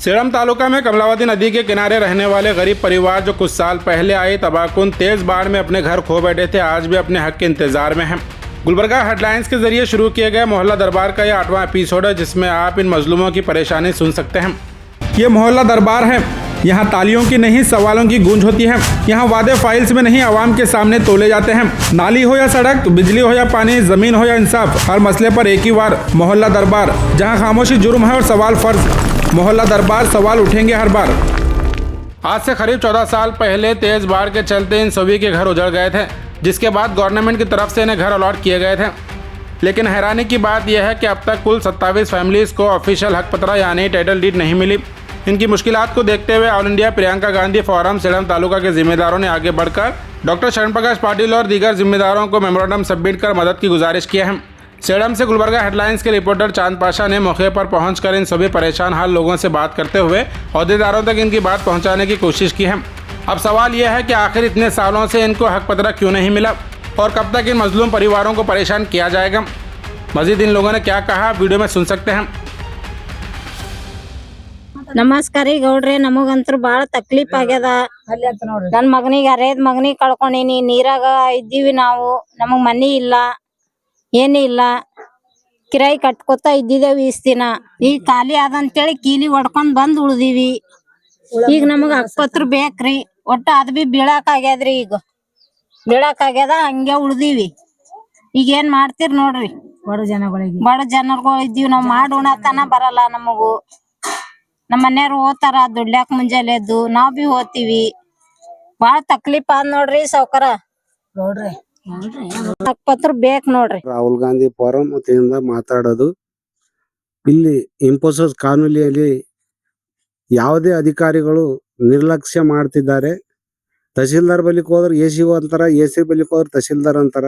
Sedum taluka में कमलावती नदी के किनारे रहने वाले गरीब परिवार जो कुछ साल पहले आई तबाहकुन तेज बाढ़ में अपने घर खो बैठे थे, आज भी अपने हक के इंतजार में हैं। गुलबर्गा हेडलाइंस के जरिए शुरू किए गए मोहल्ला दरबार का यह 8वां एपिसोड है, जिसमें आप इन मजलूमों की परेशानी सुन सकते हैं। ये मोहल्ला दरबार है। यहाँ तालियों की नहीं सवालों की गूंज होती है। यहाँ वादे फाइल्स में नहीं आवाम के सामने तोले जाते हैं। नाली हो या सड़क, बिजली हो या पानी, जमीन हो या इंसाफ, हर मसले पर एक ही वार मोहल्ला दरबार। जहाँ खामोशी जुर्म है और सवाल फर्ज, मोहल्ला दरबार सवाल उठेंगे हर बार। आज से करीब 14 साल पहले तेज बाढ़ के चलते इन सभी के घर उजड़ गए थे, जिसके बाद गवर्नमेंट की तरफ से इन्हें घर अलॉट किए गए थे। लेकिन हैरानी की बात यह है कि अब तक कुल 27 फैमिलीज़ को ऑफिशियल हक पत्रा यानी टाइटल डीड नहीं मिली। इनकी मुश्किलात को देखते हुए all India Priyanka Gandhi forum sedum taluka के जिम्मेदारों ने आगे बढ़कर डॉक्टर शरण प्रकाश पाटिल और दीगर जिम्मेदारों को मेमोरेंडम सबमिट कर मदद की गुजारिश की है। सेडम से गुलबर्गा हेडलाइंस के रिपोर्टर चांद पाशा ने मौके पर पहुंचकर इन सभी परेशान हाल लोगों से बात करते हुए अहदेदारों तक इनकी बात पहुंचाने की कोशिश की है। अब सवाल यह है कि आखिर इतने सालों से इनको हक पत्रा क्यों नहीं मिला और कब तक इन मजलूम परिवारों को परेशान किया जाएगा। मजीद इन लोगों ने क्या कहा वीडियो में सुन सकते हैं। ನಮಸ್ಕಾರ ರೀ ಗೌಡ್ರೆ, ನಮಗಂತೂ ಬಾಳ ತಕ್ಲೀಫ್ ಆಗ್ಯದ. ನನ್ ಮಗನಿಗೆ ಅರೇದ್ ಮಗನಿಗೆ ಕಳ್ಕೊಂಡೀನಿ. ನೀರಾಗ ಇದ್ದೀವಿ ನಾವು. ನಮಗ್ ಮನಿ ಇಲ್ಲ, ಏನಿಲ್ಲ. ಕಿರಾಯಿ ಕಟ್ಕೋತಾ ಇದ್ದಿದ್ದೇವಿ ಇಷ್ಟ ದಿನ. ಈಗ ಖಾಲಿ ಆದಂತೇಳಿ ಕೀಲಿ ಹೊಡ್ಕೊಂಡ್ ಬಂದ್ ಉಳ್ದೀವಿ. ಈಗ ನಮಗ್ ಹಕ್ಪತ್ರ ಬೇಕ್ರಿ. ಒಟ್ಟ ಅದ್ ಬಿ ಬೀಳಾಕ್ ಆಗ್ಯದ್ರಿ. ಈಗ ಬೀಳಾಕ್ ಆಗ್ಯದ, ಹಂಗೆ ಉಳ್ದೀವಿ. ಈಗ ಏನ್ ಮಾಡ್ತೀರಿ ನೋಡ್ರಿ. ಬಡ ಜನಗಳು ಇದ್ದೀವಿ ನಾವ್. ಮಾಡಿ ಉಣತನ ಬರಲ್ಲ ನಮಗೂ. ನಮ್ಮ ಮನೆಯವ್ರು ಹೋತಾರ ದುಡ್ಯಾಕ್ ಮುಂಜಾನೆ ಎದ್ದು, ನಾವ್ ಬಿ ಹೋತೀವಿ. ಬಾಳ ತಕ್ಲೀಫ್ ಆದ್ ನೋಡ್ರಿ ಸಾವ್ಕಾರ. ಹಕ್ಪತ್ರ ಬೇಕ್ ನೋಡ್ರಿ. ರಾಹುಲ್ ಗಾಂಧಿ ಫೋರಂ ವತಿಯಿಂದ ಮಾತಾಡೋದು. ಇಲ್ಲಿ ಇಂಫೋಸಿಸ್ ಕಾನೂನಿಯಲ್ಲಿ ಯಾವುದೇ ಅಧಿಕಾರಿಗಳು ನಿರ್ಲಕ್ಷ್ಯ ಮಾಡ್ತಿದ್ದಾರೆ. ತಹಸೀಲ್ದಾರ್ ಬಳಿಕ್ ಹೋದ್ರೆ ಎಸಿ ಅಂತಾರ, ಎಸಿ ಬಳಿಕ್ ಹೋದ್ರೆ ತಹಸೀಲ್ದಾರ್ ಅಂತಾರ.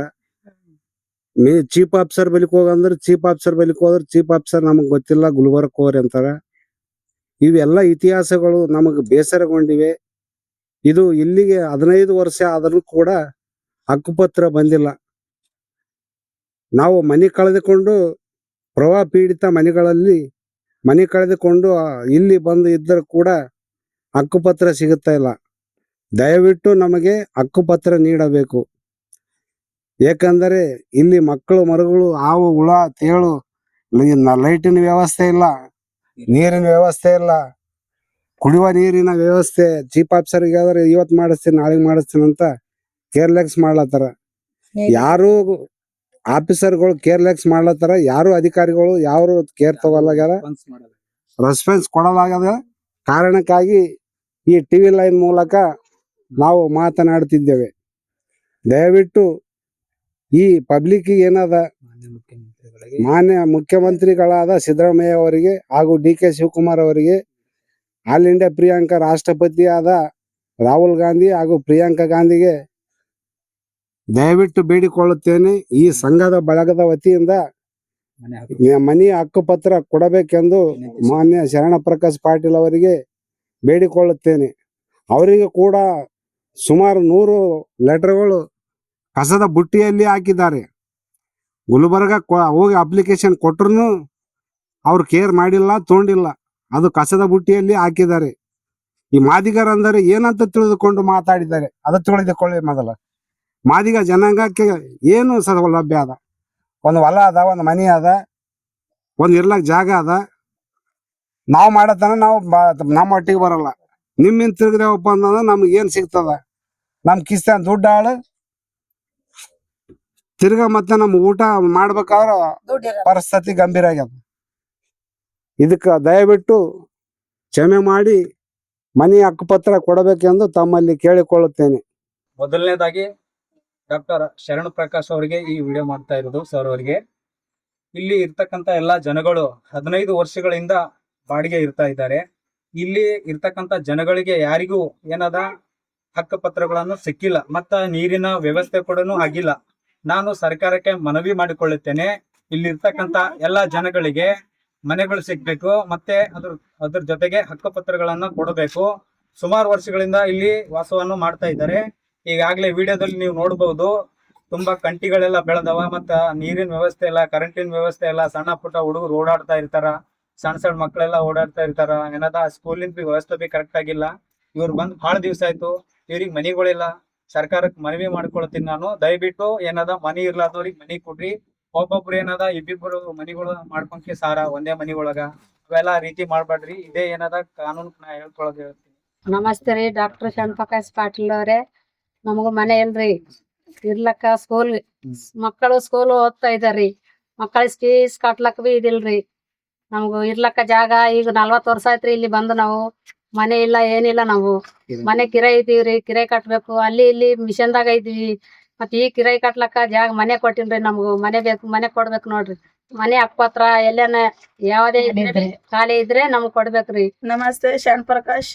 ಚೀಫ್ ಆಫೀಸರ್ ಬಳಿಕ್ ಹೋಗಂದ್ರೆ ಚೀಫ್ ಆಫೀಸರ್ ಬಳಿಕ್ ಹೋದ್ರೆ ಚೀಫ್ ಆಫೀಸರ್ ನಮಗ್ ಗೊತ್ತಿಲ್ಲ, ಗುಲ್ಬರ್ಗ್ ಹೋಗ್ರಿ ಅಂತಾರ. ಇವೆಲ್ಲ ಇತಿಹಾಸಗಳು ನಮಗ್ ಬೇಸರಗೊಂಡಿವೆ. ಇದು ಇಲ್ಲಿಗೆ 15 ವರ್ಷ ಆದರೂ ಕೂಡ ಹಕ್ಕುಪತ್ರ ಬಂದಿಲ್ಲ. ನಾವು ಮನೆ ಕಳೆದುಕೊಂಡು ಪ್ರವಾಹ ಪೀಡಿತ ಮನೆಗಳಲ್ಲಿ ಮನೆ ಕಳೆದುಕೊಂಡು ಇಲ್ಲಿ ಬಂದು ಇದ್ದರೂ ಕೂಡ ಹಕ್ಕುಪತ್ರ ಸಿಗುತ್ತಾ ಇಲ್ಲ. ದಯವಿಟ್ಟು ನಮಗೆ ಹಕ್ಕುಪತ್ರ ನೀಡಬೇಕು. ಏಕೆಂದರೆ ಇಲ್ಲಿ ಮಕ್ಕಳು ಮರುಗಳು, ಹಾವು ಹುಳ ತೇಳು, ಲೈಟಿನ ವ್ಯವಸ್ಥೆ ಇಲ್ಲ, ನೀರಿನ ವ್ಯವಸ್ಥೆ ಇಲ್ಲ, ಕುಡಿಯುವ ನೀರಿನ ವ್ಯವಸ್ಥೆ. ಚೀಫ್ ಆಫೀಸರ್ಗೆ ಆದ್ರೆ ಇವತ್ತು ಮಾಡಿಸ್ತೀನಿ ನಾಳೆಗೆ ಮಾಡಿಸ್ತೀನಿ ಅಂತ ಕೇರ್ಲೆಸ್ ಮಾಡ್ಲತ್ತಾರ. ಯಾರು ಆಫೀಸರ್ಗಳು ಕೇರ್ಲೆಸ್ ಮಾಡ್ಲತ್ತಾರ, ಯಾರು ಅಧಿಕಾರಿಗಳು ಯಾರು ಕೇರ್ ತಗೊಳ್ಳಾಗ್ಯಾರ, ರೆಸ್ಪಾನ್ಸ್ ಕೊಡಲಾಗದ ಕಾರಣಕ್ಕಾಗಿ ಈ ಟಿವಿ ಲೈನ್ ಮೂಲಕ ನಾವು ಮಾತನಾಡುತ್ತಿದ್ದೇವೆ. ದಯವಿಟ್ಟು ಈ ಪಬ್ಲಿಕ್ ಏನದ, ಮಾನ್ಯ ಮುಖ್ಯಮಂತ್ರಿಗಳಾದ ಸಿದ್ದರಾಮಯ್ಯ ಅವರಿಗೆ ಹಾಗೂ DK ಶಿವಕುಮಾರ್ ಅವರಿಗೆ, ಆಲ್ ಇಂಡಿಯಾ ಪ್ರಿಯಾಂಕಾ ರಾಷ್ಟ್ರಪತಿ ಆದ ರಾಹುಲ್ ಗಾಂಧಿ ಹಾಗೂ ಪ್ರಿಯಾಂಕಾ ಗಾಂಧಿಗೆ ದಯವಿಟ್ಟು ಬೇಡಿಕೊಳ್ಳುತ್ತೇನೆ. ಈ ಸಂಘದ ಬಳಗದ ವತಿಯಿಂದ ಮನೆ ಹಕ್ಕುಪತ್ರ ಕೊಡಬೇಕೆಂದು ಮಾನ್ಯ ಶರಣ ಪ್ರಕಾಶ್ ಪಾಟೀಲ್ ಅವರಿಗೆ ಬೇಡಿಕೊಳ್ಳುತ್ತೇನೆ. ಅವರಿಗೆ ಕೂಡ ಸುಮಾರು 100 ಲೆಟರ್ಗಳು ಕಸದ ಬುಟ್ಟಿಯಲ್ಲಿ ಹಾಕಿದ್ದಾರೆ. ಗುಲ್ಬರ್ಗ ಹೋಗಿ ಅಪ್ಲಿಕೇಶನ್ ಕೊಟ್ರು ಅವ್ರು ಕೇರ್ ಮಾಡಿಲ್ಲ, ತಗೊಂಡಿಲ್ಲ. ಅದು ಕಸದ ಬುಟ್ಟಿಯಲ್ಲಿ ಹಾಕಿದ್ದಾರೆ. ಈ ಮಾದಿಗರ ಅಂದರೆ ಏನಂತ ತಿಳಿದುಕೊಂಡು ಮಾತಾಡಿದ್ದಾರೆ, ಅದು ತಿಳಿದುಕೊಳ್ಳಿ ಮೊದಲ. ಮಾದಿಗ ಜನಾಂಗಕ್ಕೆ ಏನು ಸೌಲಭ್ಯ ಅದ? ಒಂದು ಹೊಲ ಅದ, ಒಂದು ಮನೆ ಅದ, ಒಂದು ಇರ್ಲಕ್ ಜಾಗ ಅದ. ನಾವು ಮಾಡತನ ನಾವು ನಮ್ಮ ಒಟ್ಟಿಗೆ ಬರಲ್ಲ. ನಿಮ್ಮಿಂದ ತಿರುಗಿದೇವಪ್ಪ ಅಂತಂದ್ರೆ ನಮ್ಗೆ ಏನ್ ಸಿಗ್ತದ? ನಮ್ ಕಿಸ್ತ ದುಡ್ಡು ಹಾಳು, ತಿರ್ಗ ಮತ್ತೆ ನಮ್ ಊಟ ಮಾಡ್ಬೇಕಾದ್ರ ಪರಿಸ್ಥಿತಿ ಗಂಭೀರ ಆಗ್ಯದ. ಇದಕ್ಕ ದಯವಿಟ್ಟು ಕ್ಷಮೆ ಮಾಡಿ ಮನೆ ಹಕ್ಕುಪತ್ರ ಕೊಡಬೇಕೆಂದು ತಮ್ಮಲ್ಲಿ ಕೇಳಿಕೊಳ್ಳುತ್ತೇನೆ. ಮೊದಲನೇದಾಗಿ ಡಾಕ್ಟರ್ ಶರಣ ಪ್ರಕಾಶ್ ಅವರಿಗೆ ಈ ವಿಡಿಯೋ ಮಾಡ್ತಾ ಇರೋದು. ಸರ್ ಅವರಿಗೆ, ಇಲ್ಲಿ ಇರ್ತಕ್ಕಂಥ ಎಲ್ಲಾ ಜನಗಳು 15 ವರ್ಷಗಳಿಂದ ಬಾಡಿಗೆ ಇರ್ತಾ ಇದ್ದಾರೆ. ಇಲ್ಲಿ ಇರ್ತಕ್ಕಂಥ ಜನಗಳಿಗೆ ಯಾರಿಗೂ ಏನದ ಹಕ್ಕುಪತ್ರಗಳನ್ನು ಸಿಕ್ಕಿಲ್ಲ, ಮತ್ತ ನೀರಿನ ವ್ಯವಸ್ಥೆ ಕೂಡ ಆಗಿಲ್ಲ. ನಾನು ಸರ್ಕಾರಕ್ಕೆ ಮನವಿ ಮಾಡಿಕೊಳ್ಳುತ್ತೇನೆ, ಇಲ್ಲಿ ಇರ್ತಕ್ಕಂಥ ಎಲ್ಲಾ ಜನಗಳಿಗೆ ಮನೆಗಳು ಸಿಗ್ಬೇಕು, ಮತ್ತೆ ಅದ್ರ ಜೊತೆಗೆ ಹಕ್ಕುಪತ್ರಗಳನ್ನ ಕೊಡಬೇಕು. ಸುಮಾರು ವರ್ಷಗಳಿಂದ ಇಲ್ಲಿ ವಾಸವನ್ನು ಮಾಡ್ತಾ ಇದ್ದಾರೆ. ಈಗಾಗಲೇ ವಿಡಿಯೋದಲ್ಲಿ ನೀವು ನೋಡಬಹುದು, ತುಂಬಾ ಕಂಟಿಗಳೆಲ್ಲ ಬೆಳೆದವ, ಮತ್ತ ನೀರಿನ ವ್ಯವಸ್ಥೆ ಇಲ್ಲ, ಕರೆಂಟಿನ ವ್ಯವಸ್ಥೆ ಇಲ್ಲ. ಸಣ್ಣ ಪುಟ್ಟ ಹುಡುಗರು ಓಡಾಡ್ತಾ ಇರ್ತಾರ. ಸಣ್ಣ ಸಣ್ಣ ಮಕ್ಕಳೆಲ್ಲ ಓಡಾಡ್ತಾ ಇರ್ತಾರ ಏನದ ಸ್ಕೂಲಿಂದ ವ್ಯವಸ್ಥೆ ಬಿ ಕರೆಕ್ಟ್ ಆಗಿಲ್ಲ. ಇವ್ರು ಬಂದ್ ಬಹಳ ದಿವ್ಸ ಆಯ್ತು, ಇವ್ರಿಗೆ ಮನಿಗಳಿಲ್ಲ. ಸರ್ಕಾರಕ್ಕೆ ಮನವಿ ಮಾಡ್ಕೊಳ್ತೀನಿ ನಾನು, ದಯವಿಟ್ಟು ಏನದ ಮನಿ ಇರ್ಲಾದವ್ರಿಗೆ ಮನಿ ಕೊಡ್ರಿ. ಒಬ್ಬೊಬ್ರು ಏನದ ಇಬ್ಬಿಬ್ರು ಮನಿಗಳು ಮಾಡ್ಕೊಂಡ್ಕೆ ಸಾರ ಒಂದೇ ಮನಿ ಒಳಗ ಅವೆಲ್ಲ ರೀತಿ ಮಾಡ್ಬೇಡ್ರಿ. ಇದೇ ಏನದ ಕಾನೂನು ನಾ ಹೇಳ್ಕೊಳೋದ್ ಹೇಳ್ತೀನಿ. ನಮಸ್ತೆ ರೀ, ಡಾಕ್ಟರ್ ಶರಣಪ್ರಕಾಶ್ ಪಾಟೀಲ್ ಅವರೇ. ನಮಗ ಮನೆ ಇಲ್ರಿ, ಇರ್ಲಕ್ಕ ಸ್ಕೂಲ್ ಮಕ್ಕಳು ಸ್ಕೂಲ್ ಓದ್ತಾ ಇದಾರ್ರಿ. ಮಕ್ಕಳಿಗೆ ಫೀಸ್ ಕಟ್ಲಕ್ ಬಿ ಇದಿಲ್ರಿ. ನಮಗೂ ಇರ್ಲಕ್ಕ ಜಾಗ ಈಗ 40 ವರ್ಷ ಆಯ್ತ್ರಿ ಇಲ್ಲಿ ಬಂದು. ನಾವು ಮನೆ ಇಲ್ಲ ಏನಿಲ್ಲ, ನಾವು ಮನೆ ಕಿರಾಯಿ ಇದೀವ್ರಿ, ಕಿರಾಯಿ ಕಟ್ಬೇಕು. ಅಲ್ಲಿ ಇಲ್ಲಿ ಮಿಷನ್ದಾಗ ಇದೀವಿ. ಮತ್ ಈ ಕಿರಾಯಿ ಕಟ್ಲಕ್ಕ ಜಾಗ ಮನೆ ಕೊಟ್ಟಿಲ್ರಿ. ನಮಗೂ ಮನೆ ಬೇಕು, ಮನೆ ಕೊಡ್ಬೇಕು ನೋಡ್ರಿ. ಮನೆ ಹಕ್ಕಪತ್ರ ಎಲ್ಲೇನ ಯಾವ್ದೇ ಖಾಲಿ ಇದ್ರೆ ನಮ್ಗ್ ಕೊಡ್ಬೇಕ್ರಿ. नमस्ते शरण प्रकाश।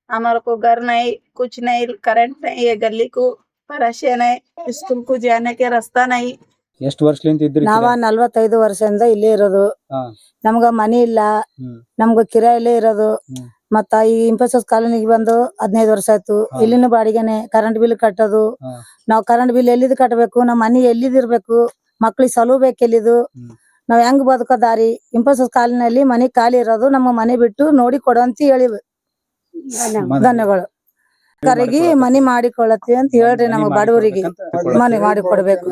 हमारे को घर नहीं, कुछ नहीं, करंट नहीं है, गली को परेशान है, स्कूल को जाने के रास्ता नहीं। ಎಷ್ಟು ವರ್ಷಲಿಂದ ಇದ್ರಿ? ನಾವ 45 ವರ್ಷದಿಂದ ಇಲ್ಲೇ ಇರೋದು. ಹಾ. ನಮ್ಗ ಮನಿ ಇಲ್ಲ, ನಮ್ಗ ಕಿರಾಯಿಲೇ ಇರೋದು. ಮತ್ತ ಈ ಇಂಫೋಸಿಸ್ ಕಾಲೋನಿಗೆ ಬಂದು 15 ವರ್ಷ ಆಯ್ತು. ಇಲ್ಲಿನ ಬಾಡಿಗೆನೆ, ಕರೆಂಟ್ ಬಿಲ್ ಕಟ್ಟೋದು. ನಾವ್ ಕರೆಂಟ್ ಬಿಲ್ ಎಲ್ಲಿದ್ ಕಟ್ಟಬೇಕು, ನಮ್ ಮನಿ ಎಲ್ಲಿದ್ ಇರ್ಬೇಕು, ಮಕ್ಳಿಗೆ ಸಲುಬೇಕು ಎಲ್ಲಿದು, ನಾವ್ ಹೆಂಗ್ ಬದುಕೋ ದಾರಿ. ಇಂಫೋಸಿಸ್ ಕಾಲೋನಿಯಲ್ಲಿ ಮನಿ ಖಾಲಿ ಇರೋದು, ನಮ್ಮ ಮನೆ ಬಿಟ್ಟು ನೋಡಿ ಕೊಡು ಅಂತ ಹೇಳಿವಿ. ಧನ್ಯಗಳು. ಕರಗಿ ಮನಿ ಮಾಡಿಕೊಳ್ಳತ್ತೀವಿ ಅಂತ ಹೇಳ್ರಿ. ನಮ್ಮ ಬಡವರಿಗೆ ಮನೆ ಮಾಡಿ ಕೊಡ್ಬೇಕು.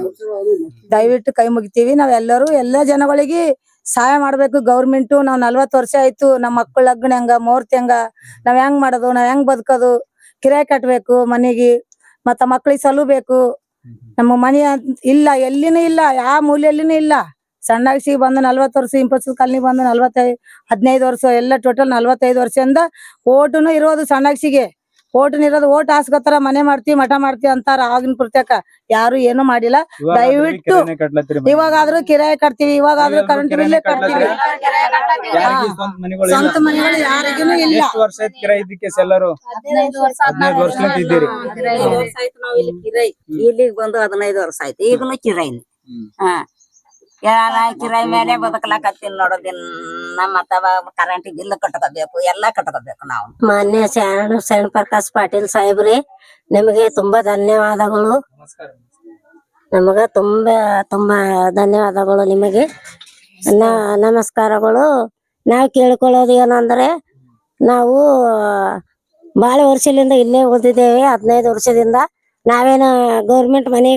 ದಯವಿಟ್ಟು ಕೈ ಮುಗಿತೀವಿ. ನಾವೆಲ್ಲರೂ ಎಲ್ಲಾ ಜನಗಳಿಗೆ ಸಹಾಯ ಮಾಡ್ಬೇಕು. ಗೌರ್ಮೆಂಟ್ ನಾವ್ 40 ವರ್ಷ ಆಯ್ತು. ನಮ್ಮ ಮಕ್ಕಳ ಲಗ್ನ ಹೆಂಗ, ಮುಹೂರ್ತ ಹೆಂಗ, ನಾವ್ ಹೆಂಗ್ ಮಾಡೋದು, ನಾವ್ ಹೆಂಗ್ ಬದುಕೋದು, ಕಿರಾಯಿ ಕಟ್ಬೇಕು ಮನೆಗೆ, ಮತ್ತ ಮಕ್ಳಿಗೆ ಸಲುಬೇಕು. ನಮ್ಮ ಮನಿ ಇಲ್ಲ, ಎಲ್ಲಿನೂ ಇಲ್ಲ, ಯಾವ ಮೂಲೆಯಲ್ಲಿನೂ ಇಲ್ಲ. ಸಣ್ಣಾಗಿ ಬಂದು 40 ವರ್ಷ, ಇಂಫೋಸಿಸ್ ಕಾಲನಿ ಬಂದು 15 ವರ್ಷ, ಎಲ್ಲ ಟೋಟಲ್ 45 ವರ್ಷದಿಂದ ಓಟುನು ಇರೋದು. ಸಣ್ಣಾಗಿಗೆ ಓಟುನು ಇರೋದು. ಓಟ್ ಹಾಸ್ಕೊತಾರ, ಮನೆ ಮಾಡ್ತೀವಿ, ಮಠ ಮಾಡ್ತೀವಿ ಅಂತಾರ. ಆಗಿನ ಪ್ರತ್ಯೇಕ ಯಾರು ಏನು ಮಾಡಿಲ್ಲ. ದಯವಿಟ್ಟು ಇವಾಗಾದ್ರೂ ಕಿರಾಯಿ ಕಟ್ತೀವಿ, ಇವಾಗಾದ್ರೂ ಕರೆಂಟ್ ಬಿಲ್ ಕಟ್ತೀವಿ. ಸ್ವಂತ ಮನೆಗಳು ಯಾರಿಗೂ ಇಲ್ಲ. ಎಷ್ಟು ವರ್ಷ ಆಯ್ತು ಕಿರಾಯಿ ಇದಕ್ಕೆ ಎಲ್ಲರೂ? 15 ವರ್ಷಲಿಂದ ಇದ್ದೀರಿ. ಇಲ್ಲಿಗೆ ಬಂದು 15 ವರ್ಷ ಆಯ್ತು. ಈಗನು ಕಿರಾಯಿನಿ. ಕಿರಾಯಿ ಮೇಲೆ ಬದುಕಲಾಕತ್ತೀನಿ ನೋಡೋದಿನ್. ಮತ್ತ ಕರೆಂಟ್ ಬಿಲ್ ಕಟ್ಕೋಬೇಕು, ಎಲ್ಲಾ ಕಟ್ಕೋಬೇಕು ನಾವು. ಮಾನ್ಯ ಶರಣ ಪ್ರಕಾಶ್ ಪಾಟೀಲ್ ಸಾಹೇಬ್ರಿ, ನಿಮಗೆ ತುಂಬಾ ಧನ್ಯವಾದಗಳು. ನಮಗ ತುಂಬಾ ಧನ್ಯವಾದಗಳು ನಿಮಗೆ. ನಮಸ್ಕಾರಗಳು. ನಾವ್ ಕೇಳ್ಕೊಳ್ಳೋದು ಏನಂದ್ರೆ, ನಾವು ಬಾಳ ವರ್ಷದಿಂದ ಇಲ್ಲೇ ಓದಿದ್ದೇವೆ. 15 ವರ್ಷದಿಂದ ನಾವೇನ ಗೌರ್ಮೆಂಟ್ ಮನಿ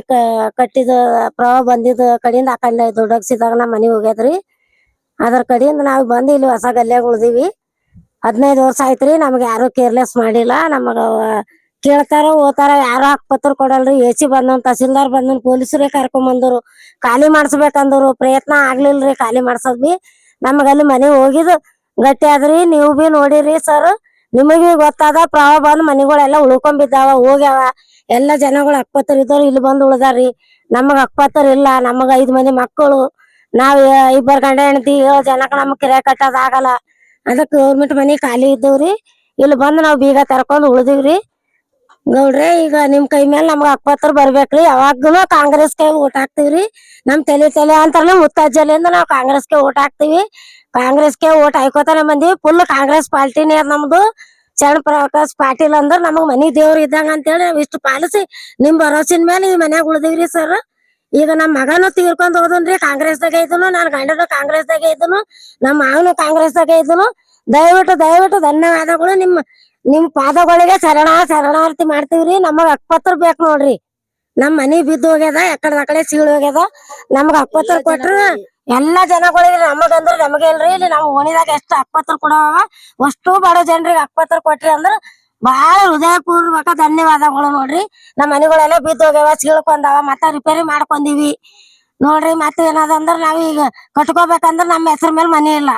ಕಟ್ಟಿದ ಪ್ರವಾಹ ಬಂದಿದ ಕಡೆಯಿಂದ ಆ ಕಡೆ ದುಡ್ಡಕ್ಸಿದಾಗ ನಮ್ ಮನಿ ಹೋಗ್ಯದ್ರಿ. ಅದ್ರ ಕಡೆಯಿಂದ ನಾವ್ ಬಂದು ಇಲ್ಲಿ ಹೊಸ ಗಲ್ಯಾಗ ಉಳ್ದಿವಿ. 15 ವರ್ಷ ಆಯ್ತ್ರಿ. ನಮ್ಗೆ ಯಾರು ಕೇರ್ಲೆಸ್ ಮಾಡಿಲ್ಲ. ನಮಗ ಕೇಳ್ತಾರ ಹೋತಾರ, ಯಾರು ಹಕ್ಕಪತ್ರ ಕೊಡಲ್ರಿ. ಎಸಿ ಬಂದನ್, ತಹಸೀಲ್ದಾರ್ ಬಂದನ್, ಪೊಲೀಸರೇ ಕರ್ಕೊಂಡ್ ಬಂದ್ರು. ಖಾಲಿ ಮಾಡ್ಸ್ಬೇಕಂದ್ರು, ಪ್ರಯತ್ನ ಆಗ್ಲಿಲ್ರಿ ಖಾಲಿ ಮಾಡ್ಸೋದ್ ಬಿ. ನಮಗಲ್ಲಿ ಮನಿ ಹೋಗಿದ್ ಗಟ್ಟಿ ಆದ್ರಿ. ನೀವು ಬಿ ನೋಡಿರಿ ಸರ್, ನಿಮಗ್ ಗೊತ್ತಾದ. ಪ್ರವಾಹ ಬಂದ್ ಮನಿಗಳೆಲ್ಲ ಉಳ್ಕೊಂಬಿದ್ದಾವ, ಹೋಗ್ಯಾವ. ಎಲ್ಲಾ ಜನಗಳು ಹಕ್ಕಪತ್ರ ಇದ್ದವ್ರು ಇಲ್ಲಿ ಬಂದು ಉಳ್ದಾರ್ರಿ. ನಮಗ್ ಹಕ್ಕಪತ್ರ ಇಲ್ಲ. ನಮಗ 5 ಮಂದಿ ಮಕ್ಕಳು, ನಾವ್ 2 ಗಂಡ ಹೆಂಡತಿ, 7 ಜನಕ್ಕ ನಮಗ್ ಕಿರಾಯಿ ಕಟ್ಟೋದ್ ಆಗಲ್ಲ. ಅದಕ್ಕೆ ಗೌರ್ಮೆಂಟ್ ಮನಿ ಖಾಲಿ ಇದ್ದವ್ರಿ. ಇಲ್ಲಿ ಬಂದು ನಾವ್ ಬೀಗ ತೆರ್ಕೊಂಡ್ ಉಳ್ದಿವ್ರಿ. ಗೌಡ್ರೆ, ಈಗ ನಿಮ್ ಕೈ ಮೇಲೆ ನಮ್ಗ ಹಕ್ಕಪತ್ರ ಬರ್ಬೇಕ್ರಿ. ಯಾವಾಗ್ಲೂ ಕಾಂಗ್ರೆಸ್ಗೆ ಓಟ್ ಹಾಕ್ತಿವ್ರಿ. ನಮ್ ತಲೆ ಅಂತಾರಲ್ಲ, ಮುತ್ತಜ್ಜಲಿಂದ ನಾವ್ ಕಾಂಗ್ರೆಸ್ಗೆ ಓಟ್ ಹಾಕ್ತಿವಿ. ಕಾಂಗ್ರೆಸ್ಗೆ ಓಟ್ ಹಾಕೋತಾನೆ ಬಂದಿವಿ. ಫುಲ್ ಕಾಂಗ್ರೆಸ್ ಪಾರ್ಟಿನೇ ನಮ್ದು. ಶರಣ ಪ್ರಕಾಶ್ ಪಾಟೀಲ್ ಅಂದ್ರ ನಮಗ್ ಮನಿ ದೇವ್ರ ಇದ್ದಂಗ ಅಂತೇಳಿ ನಾವ್ ಇಷ್ಟು ಪಾಲಿಸಿ ನಿಮ್ ಭರೋಸಿನ ಮೇಲೆ ಈ ಮನ್ಯಾಗ ಉಳ್ದಿವ್ರಿ ಸರ್. ಈಗ ನಮ್ ಮಗನು ತೀರ್ಕೊಂಡ್ ಹೋದನ್ರಿ. ಕಾಂಗ್ರೆಸ್ದಾಗ ಇದ್ದನು, ನನ್ ಗಂಡನು ಕಾಂಗ್ರೆಸ್ದಾಗ ಇದ್ದನು, ನಮ್ ಮಾವನು ಕಾಂಗ್ರೆಸ್ದಾಗ ಇದ್ದನು. ದಯವಿಟ್ಟು ಧನ್ಯವಾದಗಳು. ನಿಮ್ ಪಾದಗಳಿಗೆ ಶರಣಾರ್ಥಿ ಮಾಡ್ತೀವ್ರಿ. ನಮಗ್ ಹಕ್ಕಪತ್ರ ಬೇಕ್ ನೋಡ್ರಿ. ನಮ್ ಮನಿ ಬಿದ್ದು ಹೋಗ್ಯದ, ಎಕಡೆ ಸೀಳ್ ಹೋಗ್ಯದ. ನಮಗ್ ಹಕ್ಕಪತ್ರ ಕೊಟ್ರ ಎಲ್ಲಾ ಜನಗಳಿಗೆ, ನಮಗಂದ್ರ ನಮಗೆ ಇಲ್ರಿ. ಇಲ್ಲಿ ನಮ್ ಓಣಿದಾಗ ಎಷ್ಟು ಹಕ್ಕಪತ್ರ ಕೊಡವ, ಅಷ್ಟು ಬಡ ಜನರಿಗೆ ಹಕ್ಕಪತ್ರ ಕೊಟ್ರಿ ಅಂದ್ರ ಬಹಳ ಹೃದಯಪೂರ್ವಕ ಧನ್ಯವಾದಗಳು ನೋಡ್ರಿ. ನಮ್ ಮನಿಗಳೆಲ್ಲ ಬಿದ್ದು ಹೋಗ್ಯಾವ, ಸೀಳ್ಕೊಂಡಾವ, ಮತ್ತ ರಿಪೇರಿ ಮಾಡ್ಕೊಂಡಿವಿ ನೋಡ್ರಿ. ಮತ್ತೆ ಏನದಂದ್ರ ನಾವೀಗ ಕಟ್ಕೋಬೇಕಂದ್ರ ನಮ್ಮ ಹೆಸರ ಮೇಲೆ ಮನಿ ಇಲ್ಲ.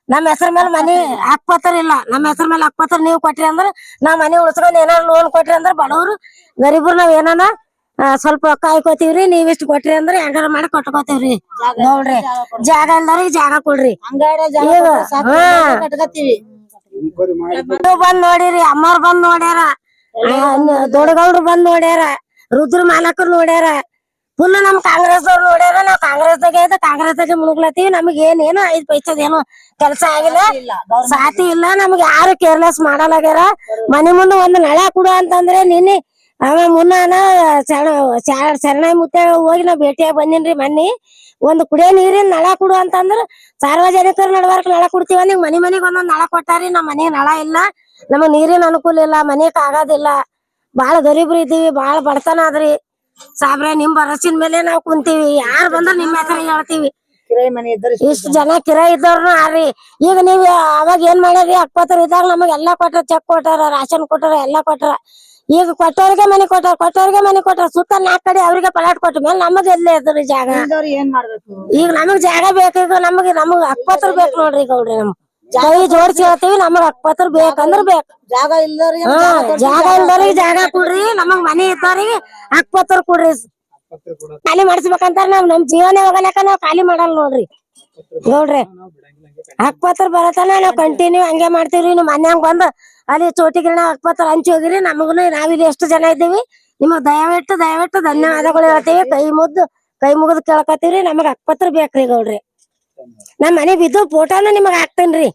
ನಮ್ಮ ಹೆಸರ ಮೇಲೆ ಮನಿ ಹಕ್ಕಪತ್ರ ಇಲ್ಲ. ನಮ್ಮ ಹೆಸರ ಮೇಲೆ ಹಕ್ಕಪತ್ರ ನೀವ್ ಕೊಟ್ರಿ ಅಂದ್ರ ನಾವ್ ಮನಿ ಉಳ್ಸ್ಕೊಂಡ್ ಏನಾರ ಲೋನ್ ಕೊಟ್ರಿ ಅಂದ್ರ ಬಡವ್ರು ಗರೀಬರು ನಾವ್ ಏನಾನ ಸ್ವಲ್ಪ ಕಾಯ್ಕೋತೀವ್ರಿ. ನೀವ್ ಇಷ್ಟ ಕೊಟ್ರಿ ಅಂದ್ರ ಹೆಂಗಾರ ಮಾಡಿ ಕಟ್ಕೋತೀವ್ರಿ ನೋಡ್ರಿ. ಜಾಗ ಇಲ್ದವ್ರಿಗೆ ಜಾಗ ಕೊಡ್ರಿ. ಬಂದ್ ನೋಡಿರಿ, ಅಮ್ಮವ್ರು ಬಂದ್ ನೋಡ್ಯಾರ, ದೊಡ್ಡಗೌಡ್ರು ಬಂದ್ ನೋಡ್ಯಾರ, ರುದ್ರ ಮಾಲಕರು ನೋಡ್ಯಾರ. ಫುಲ್ ನಮ್ ಕಾಂಗ್ರೆಸ್ದವ್ರು ನೋಡ್ಯಾರ. ನಾವ್ ಕಾಂಗ್ರೆಸ್ದಾಗೆ ಮುಳುಗ್ಲತ್ತೀವಿ. ನಮಗ್ ಏನೇನು 5 ಪೈಸದ ಏನು ಕೆಲ್ಸ ಆಗಿಲ್ಲ, ಸಾತಿ ಇಲ್ಲ. ನಮ್ಗೆ ಯಾರು ಕೇರ್ಲೆಸ್ ಮಾಡಲಾಗ್ಯಾರ. ಮನಿ ಮುಂದೆ ಒಂದ್ ನಳ ಕೊಡು ಅಂತಂದ್ರೆ ನಿನ್ನೆ ಮುನ್ನಾನ ಶರಣ ಮುತ್ತ ಹೋಗಿ ನಾ ಭೇಟಿಯಾಗಿ ಬಂದಿನ್ರಿ. ಒಂದ್ ಕುಡಿಯೋ ನೀರಿನ ನಳ ಕೊಡು ಅಂತಂದ್ರ ಸಾರ್ವಜನಿಕರ ನಡವರ್ಕ್ ನಳ ಕೊಡ್ತೀವ ನಿಂಗ್ ಮನಿಗ್ ಒಂದೊಂದ್ ನಳ ಕೊಟ್ಟಾರಿ ನಮ್ ಮನೆಗ್ ನಳ ಇಲ್ಲ ನಮಗ್ ನೀರಿನ ಅನುಕೂಲ ಇಲ್ಲ ಮನೆಗ್ ಆಗೋದಿಲ್ಲ ಬಾಳ ಗರೀಬ್ರು ಇದೀವಿ ಬಾಳ ಬಡತನ ಆದ್ರಿ ಸಾಬ್ರೆ ನಿಮ್ ಭರಸಿನ ಮೇಲೆ ನಾವ್ ಕುಂತೀವಿ ಯಾರ್ ಬಂದ್ರ ನಿಮ್ ಹೆಸರು ಹೇಳ್ತೀವಿ ಇಷ್ಟ ಜನ ಕಿರಾಯ ಇದ್ದವ್ರು ಆರ್ರಿ ಈಗ ನೀವ್ ಅವಾಗ ಏನ್ ಮಾಡ್ಯಾರಿ ಅಕ್ಪತ್ರ ಇದ್ದಾಗ ನಮಗ್ ಎಲ್ಲಾ ಕೊಟ್ಟಾರ ಚೆಕ್ ಕೊಟ್ಟಾರ ರಾಷನ್ ಕೊಟ್ಟಾರ ಎಲ್ಲಾ ಕೊಟ್ಟಾರ ಈಗ ಕೊಟ್ಟವ್ರಿಗೆ ಮನೆ ಕೊಟ್ಟಾರ ಸುತ್ತ 4 ಕಡೆ ಅವ್ರಿಗೆ ಪಲಾಟ್ ಕೊಟ್ಟ ಮೇಲೆ ನಮಗ್ ಎಲ್ಲೇ ಇದ್ರಿ ಜಾಗ ಏನ್ ಮಾಡ್ಬೇಕು ಈಗ ನಮಗ್ ಜಾಗ ಬೇಕೀಗ ನಮಗ್ ಅಕ್ಪತ್ರ ಬೇಕ್ ನೋಡ್ರಿ ಗೌಡ್ರಿ ನಮ್ಗ್ ಕೈ ಜೋಡ್ಸಿ ಹೇಳ್ತೀವಿ ನಮಗ್ ಅಕ್ಪತ್ರ ಬೇಕಂದ್ರ ಬೇಕ್ ಜಾಗ ಇಲ್ದವ್ರಿಗೆ ಜಾಗ ಇಲ್ದವ್ರಿಗೆ ಜಾಗ ಕೊಡ್ರಿ ನಮಗ್ ಮನೆ ಇದ್ದವ್ರಿಗೆ ಅಕ್ಪತ್ರ ಕೊಡ್ರಿ ಖಾಲಿ ಮಾಡಿಸ್ಬೇಕಂತಾರ ನಮ್ ಜೀವನ ಹೋಗಲಕ್ಕ ನಾವ್ ಖಾಲಿ ಮಾಡಲ್ಲ ನೋಡ್ರಿ ಗೌಡ್ರಿ ಅಕ್ಪತ್ರ ಬರತನ ನಾವ್ ಕಂಟಿನ್ಯೂ ಹಂಗೆ ಮಾಡ್ತೀವ್ರಿ ನಿಮ್ ಮನ್ಯಾಂಗ ಬಂದ್ ಅಲ್ಲಿ ಚೋಟಿಗಿರಣ ಅಕ್ಪತ್ರ ಹಂಚಿ ಹೋಗಿರಿ ನಮಗುನು ನಾವಿಲ್ಲಿ ಎಷ್ಟು ಜನ ಇದ್ದೀವಿ ನಿಮಗ್ ದಯವಿಟ್ಟು ಧನ್ಯವಾದಗಳು ಹೇಳ್ತೀವಿ ಕೈ ಮುಗಿದ್ ಕೇಳ್ಕತ್ತೀವ್ರಿ ನಮಗ್ ಅಕ್ಪತ್ರ ಬೇಕ್ರಿ ಗೌಡ್ರಿ ನಮ್ ಮನೆ ಬಿದ್ದು ಫೋಟೋನು ನಿಮಗ್ ಹಾಕ್ತೇನ್ರಿ